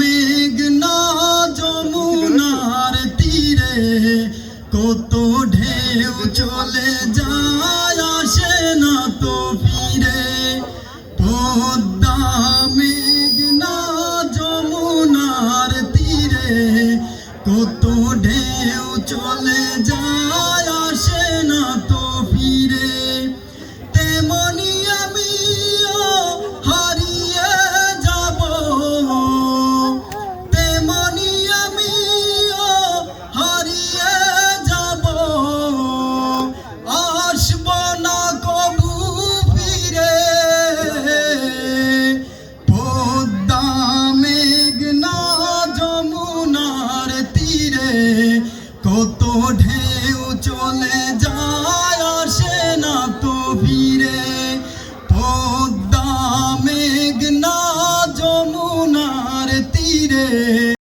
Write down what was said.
মেঘনা যমুনার তীরে কত ঢেউ চলে যায়, আসে না তো ফিরে। পদ্মা মেঘনা যমুনার তীরে কত ঢেউ চলে যায়, আসে না তো ফিরে। তেমনি আমিও হারিয়ে যাব, তেমনি আমিও হারিয়ে যাব, আসব না কবু ফিরে। পদ্মা মেঘনা যমুনার তীরে কত ঢেউ চলে যায়, আসে না তো ফিরে। পদ্মা মেঘনা যমুনার তীরে।